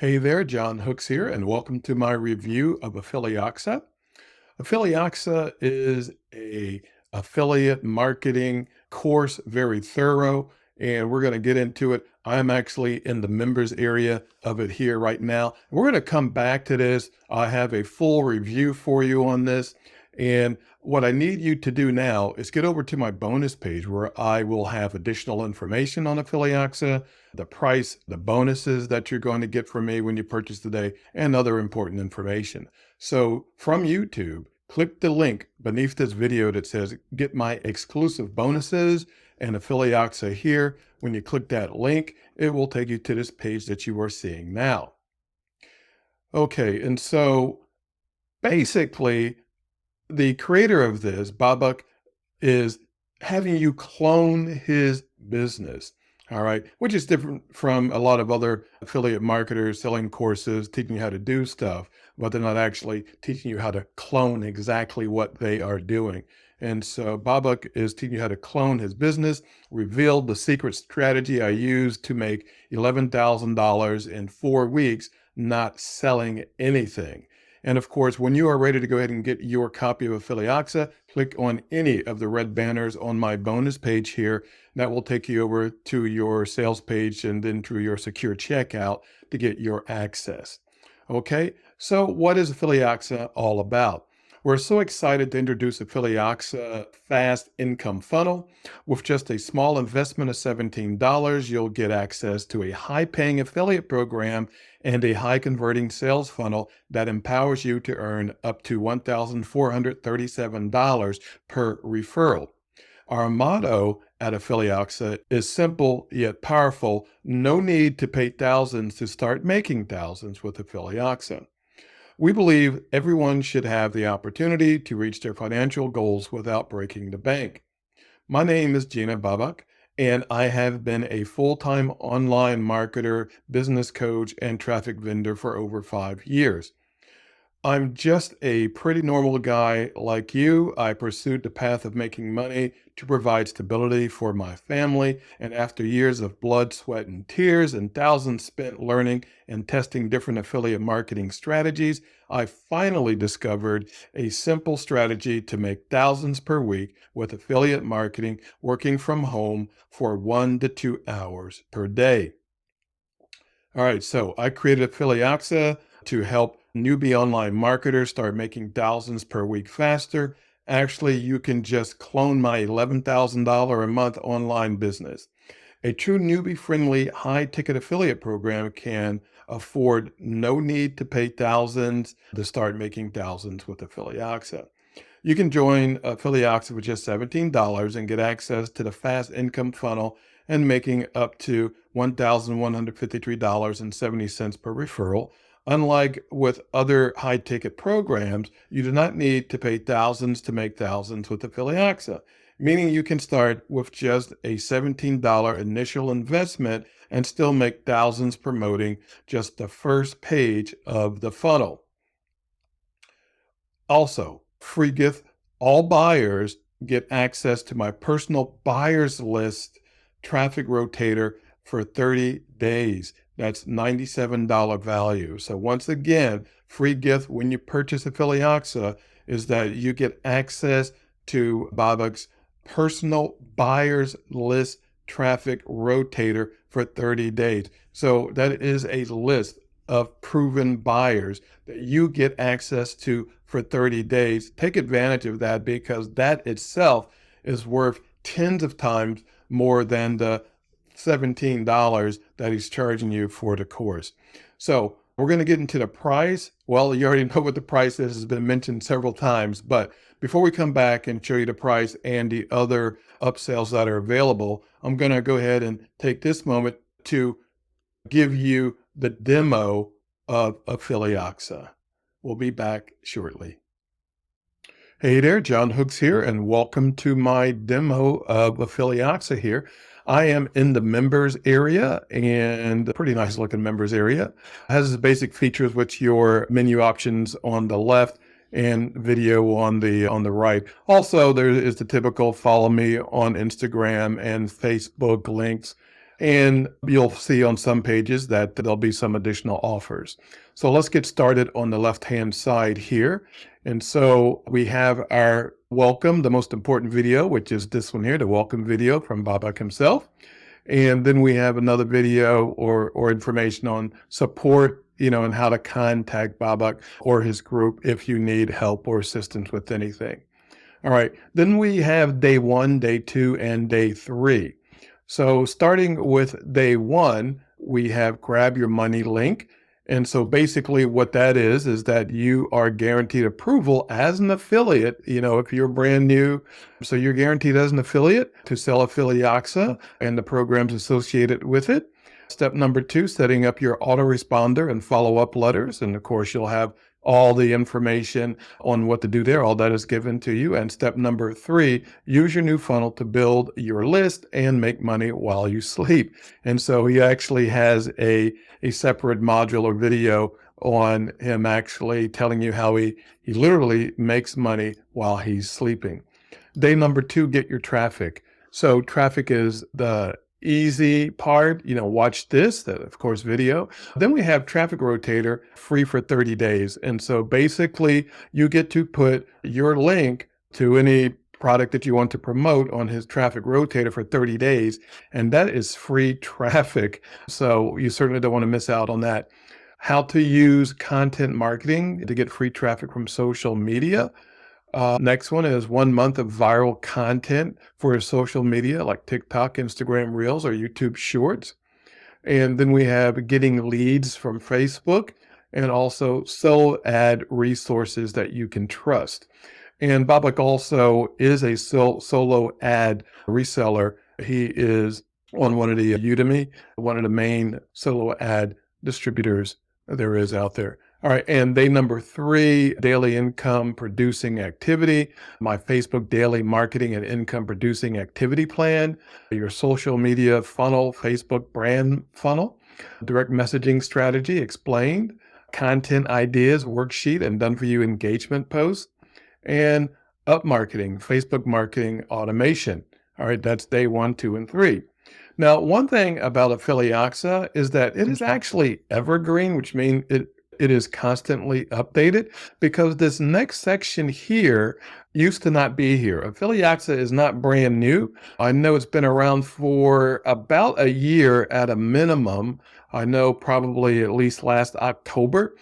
Hey there, John-Hooks here, and welcome to my review of Affiliaxa. Affiliaxa is a affiliate marketing course, very thorough, and we're going to get into it. I'm actually in the members area of it here right now. We're going to come back to this. I have a full review for you on this. And what I need you to do now is get over to my bonus page where I will have additional information on Affiliaxa, the price, the bonuses that you're going to get from me when you purchase today, and other important information. So from YouTube, click the link beneath this video that says get my exclusive bonuses and Affiliaxa here. When you click that link, it will take you to this page that you are seeing now. Okay, and so basically, the creator of this, Babak, is having you clone his business. All right, which is different from a lot of other affiliate marketers selling courses, teaching you how to do stuff, but they're not actually teaching you how to clone exactly what they are doing. And so Babak is teaching you how to clone his business, revealed the secret strategy I used to make $11,000 in 4 weeks, not selling anything. And of course, when you are ready to go ahead and get your copy of Affiliaxa, click on any of the red banners on my bonus page here. That will take you over to your sales page and then through your secure checkout to get your access. Okay, so what is Affiliaxa all about? We're so excited to introduce Affiliaxa Fast Income Funnel. With just a small investment of $17, you'll get access to a high-paying affiliate program and a high-converting sales funnel that empowers you to earn up to $1,437 per referral. Our motto at Affiliaxa is simple yet powerful. No need to pay thousands to start making thousands with Affiliaxa. We believe everyone should have the opportunity to reach their financial goals without breaking the bank. My name is Gena Babak, and I have been a full-time online marketer, business coach, and traffic vendor for over 5 years. I'm just a pretty normal guy like you. I pursued the path of making money to provide stability for my family. And after years of blood, sweat, and tears, and thousands spent learning and testing different affiliate marketing strategies, I finally discovered a simple strategy to make thousands per week with affiliate marketing working from home for 1 to 2 hours per day. All right, so I created Affiliaxa to help newbie online marketers start making thousands per week faster. Actually, you can just clone my $11,000 a month online business. A true newbie-friendly, high-ticket affiliate program can afford no need to pay thousands to start making thousands with Affiliaxa. You can join Affiliaxa for just $17 and get access to the fast income funnel and making up to $1,153.70 per referral. Unlike with other high-ticket programs, you do not need to pay thousands to make thousands with Affiliaxa, meaning you can start with just a $17 initial investment and still make thousands promoting just the first page of the funnel. Also, free gift, all buyers get access to my personal buyers list traffic rotator for 30 days. That's $97 value. So once again, free gift when you purchase Affiliaxa is that you get access to Babak's personal buyers list traffic rotator for 30 days. So that is a list of proven buyers that you get access to for 30 days. Take advantage of that because that itself is worth tens of times more than the $17 that he's charging you for the course. So we're going to get into the price. Well, you already know what the price is. It's been mentioned several times, but before we come back and show you the price and the other upsells that are available, I'm going to go ahead and take this moment to give you the demo of Affiliaxa. We'll be back shortly. Hey there, John-Hooks here, and welcome to my demo of Affiliaxa here. I am in the members area, and a pretty nice looking members area. It has the basic features, which your menu options on the left and video on the right. Also, there is the typical follow me on Instagram and Facebook links. And you'll see on some pages that there'll be some additional offers. So let's get started on the left-hand side here. And so we have our welcome, the most important video, which is this one here, the welcome video from Babak himself. And then we have another video or information on support, and how to contact Babak or his group if you need help or assistance with anything. All right, then we have day 1, day 2, and day 3. So starting with day 1, we have grab your money link. And so basically what that is that you are guaranteed approval as an affiliate, if you're brand new. So you're guaranteed as an affiliate to sell Affiliaxa and the programs associated with it. Step number 2, setting up your autoresponder and follow-up letters. And of course, you'll have all the information on what to do there. All that is given to you. And step number 3, use your new funnel to build your list and make money while you sleep. And so he actually has a separate module or video on him actually telling you how he literally makes money while he's sleeping. Day number 2, get your traffic. So traffic is the easy part, watch this, of course, video. Then we have Traffic Rotator free for 30 days. And so basically you get to put your link to any product that you want to promote on his Traffic Rotator for 30 days. And that is free traffic. So you certainly don't want to miss out on that. How to use content marketing to get free traffic from social media. Next one is 1 month of viral content for social media like TikTok, Instagram Reels, or YouTube Shorts. And then we have getting leads from Facebook and also solo ad resources that you can trust. And Babak also is a solo ad reseller. He is on one of the Udemy, one of the main solo ad distributors there is out there. All right, and day number 3, daily income producing activity, my Facebook daily marketing and income producing activity plan, your social media funnel, Facebook brand funnel, direct messaging strategy explained, content ideas worksheet and done for you engagement posts, and up marketing, Facebook marketing automation. All right, that's day 1, 2, and 3. Now, one thing about Affiliaxa is that it is actually evergreen, which means it is constantly updated, because this next section here used to not be here. Affiliaxa is not brand new. I know it's been around for about a year at a minimum. I know probably at least last October.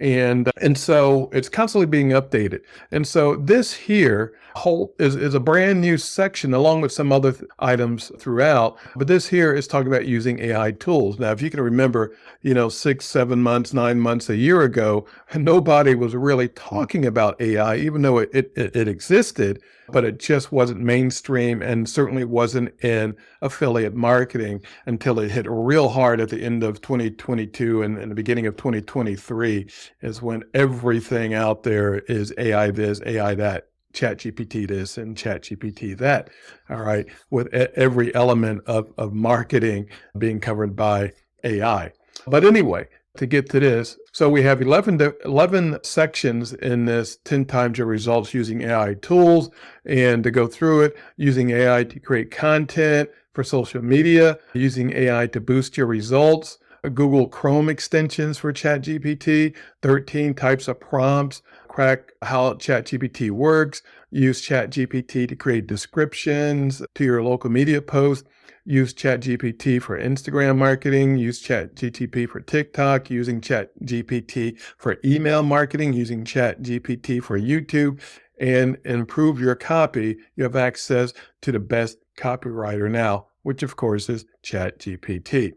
And so it's constantly being updated. And so this here whole is a brand new section along with some other items throughout. But this here is talking about using AI tools. Now, if you can remember, 6, 7 months, 9 months, a year ago, nobody was really talking about AI, even though it existed, but it just wasn't mainstream and certainly wasn't in affiliate marketing until it hit real hard at the end of 2022 and the beginning of 2023 is when everything out there is AI this, AI that, ChatGPT this and ChatGPT that. All right, with every element of marketing being covered by AI. But anyway, to get to this, so we have 11 sections in this 10 times your results using AI tools, and to go through it, using AI to create content for social media, using AI to boost your results, Google Chrome extensions for ChatGPT, 13 types of prompts, crack how ChatGPT works, use ChatGPT to create descriptions to your local media posts, use ChatGPT for Instagram marketing, use ChatGPT for TikTok, using ChatGPT for email marketing, using ChatGPT for YouTube, and improve your copy. You have access to the best copywriter now, which of course is ChatGPT.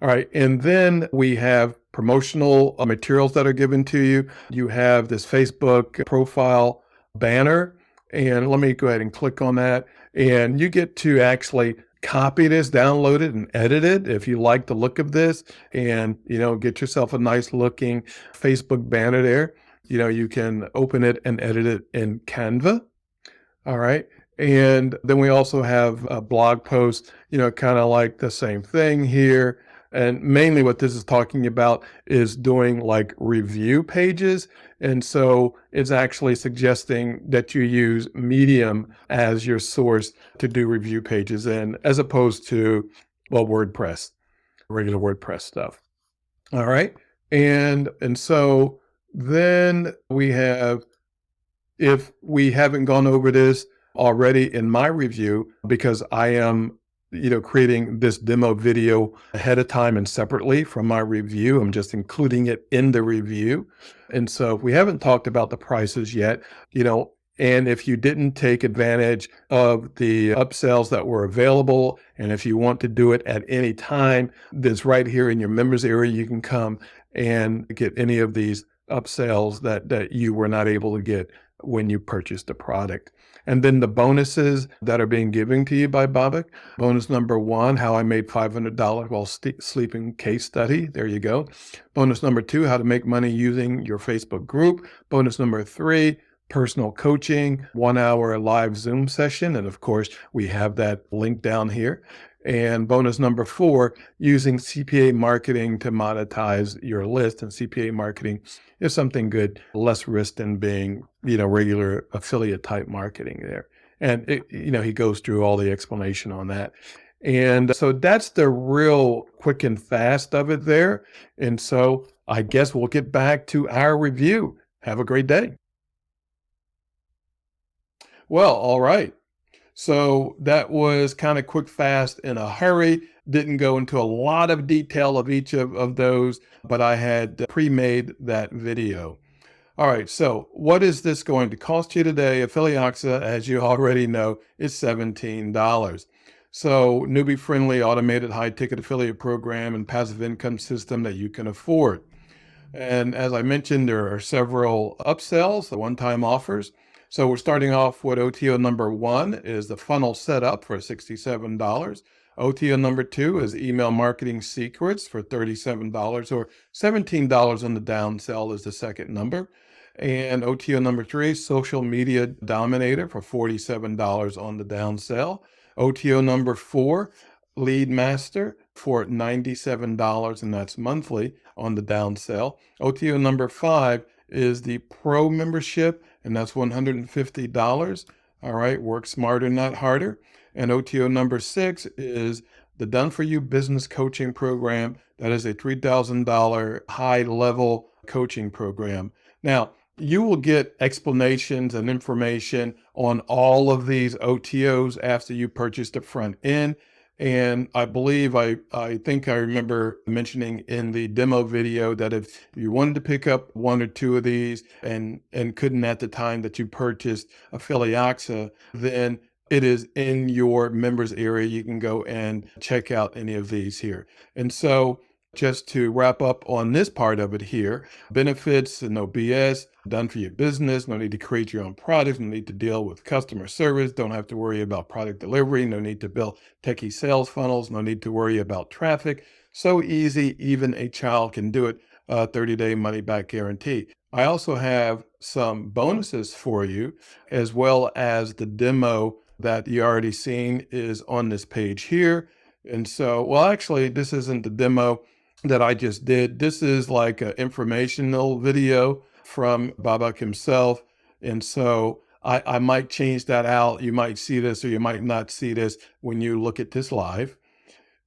All right, and then we have promotional materials that are given to you. You have this Facebook profile banner, and let me go ahead and click on that. And you get to actually copy this, download it, and edit it if you like the look of this, and get yourself a nice looking Facebook banner there. You can open it and edit it in Canva. All right. And then we also have a blog post, kind of like the same thing here. And mainly what this is talking about is doing like review pages. And so it's actually suggesting that you use Medium as your source to do review pages in, as opposed to well, WordPress, regular WordPress stuff. All right. And so then we have, if we haven't gone over this already in my review, because I am, creating this demo video ahead of time and separately from my review, I'm just including it in the review. And so if we haven't talked about the prices yet, and if you didn't take advantage of the upsells that were available, and if you want to do it at any time, that's right here in your members area. You can come and get any of these upsells that you were not able to get when you purchased the product. And then the bonuses that are being given to you by Babak. Bonus number one, how I made $500 while sleeping case study. There you go. Bonus number two, how to make money using your Facebook group. Bonus number three, personal coaching, 1 hour live Zoom session. And of course, we have that link down here. And bonus number four, using CPA marketing to monetize your list. And CPA marketing is something good, less risk than being, regular affiliate type marketing there. And he goes through all the explanation on that. And so that's the real quick and fast of it there. And so I guess we'll get back to our review. Have a great day. Well, all right. So that was kind of quick, fast, in a hurry. Didn't go into a lot of detail of each of those, but I had pre-made that video. All right, so what is this going to cost you today? Affiliaxa, as you already know, is $17. So newbie-friendly, automated, high-ticket affiliate program and passive income system that you can afford. And as I mentioned, there are several upsells, the one-time offers. So we're starting off with OTO number one is the funnel setup for $67. OTO number two is email marketing secrets for $37, or $17 on the downsell is the second number. And OTO number three, social media dominator for $47 on the downsell. OTO number four, lead master for $97, and that's monthly on the downsell. OTO number five is the pro membership, and that's $150. All right, work smarter, not harder. And OTO number six is the Done For You Business Coaching Program. That is a $3,000 high level coaching program. Now, you will get explanations and information on all of these OTOs after you purchase the front end. And I believe, I think I remember mentioning in the demo video that if you wanted to pick up one or two of these and couldn't at the time that you purchased Affiliaxa, then it is in your members area. You can go and check out any of these here. And so just to wrap up on this part of it here, benefits, no BS, done for your business, no need to create your own products, no need to deal with customer service, don't have to worry about product delivery, no need to build techie sales funnels, no need to worry about traffic. So easy, even a child can do it. 30-day money back guarantee. I also have some bonuses for you, as well as the demo that you already seen is on this page here. And so, well, actually, this isn't the demo that I just did. This is like an informational video from Babak himself. And so I might change that out. You might see this or you might not see this when you look at this live.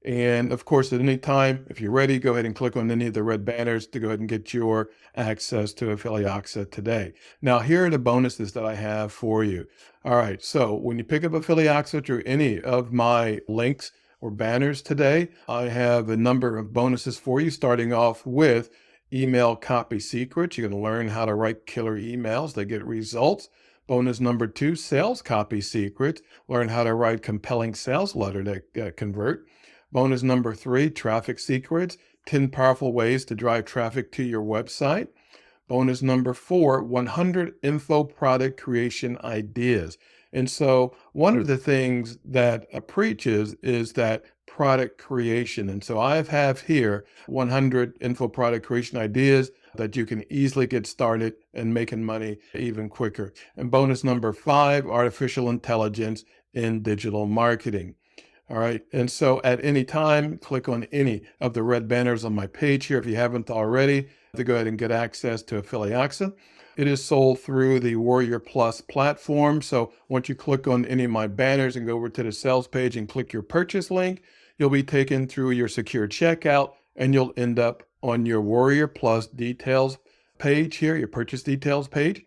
And of course, at any time, if you're ready, go ahead and click on any of the red banners to go ahead and get your access to Affiliaxa today. Now, here are the bonuses that I have for you. All right, so when you pick up Affiliaxa through any of my links or banners today, I have a number of bonuses for you, starting off with email copy secrets. You're going to learn how to write killer emails that get results. Bonus number two, sales copy secrets. Learn how to write compelling sales letter that convert. Bonus number three, traffic secrets, 10 powerful ways to drive traffic to your website. Bonus number four, 100 info product creation ideas. And so one of the things that I preach is that product creation. And so I have here 100 info product creation ideas that you can easily get started and making money even quicker. And bonus number five, artificial intelligence in digital marketing. All right. And so at any time, click on any of the red banners on my page here if you haven't already to go ahead and get access to Affiliaxa. It is sold through the Warrior Plus platform. So once you click on any of my banners and go over to the sales page and click your purchase link, you'll be taken through your secure checkout and you'll end up on your Warrior Plus details page here, your purchase details page.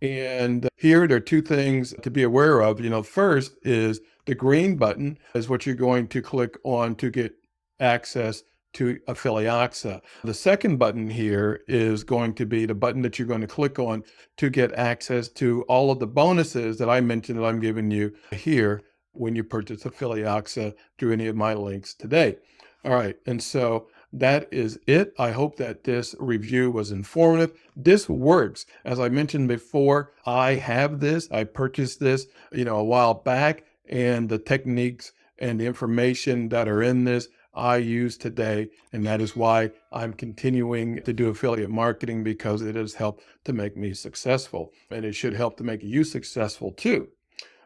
And here there are two things to be aware of. First is the green button is what you're going to click on to get access to Affiliaxa. The second button here is going to be the button that you're going to click on to get access to all of the bonuses that I mentioned that I'm giving you here when you purchase Affiliaxa through any of my links today. All right, and so that is it. I hope that this review was informative. This works. As I mentioned before, I have this. I purchased this, a while back, and the techniques and the information that are in this I use today, and that is why I'm continuing to do affiliate marketing, because it has helped to make me successful, and it should help to make you successful too.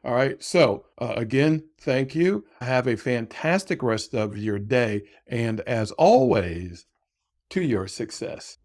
All right. So again, thank you. Have a fantastic rest of your day. And as always, to your success.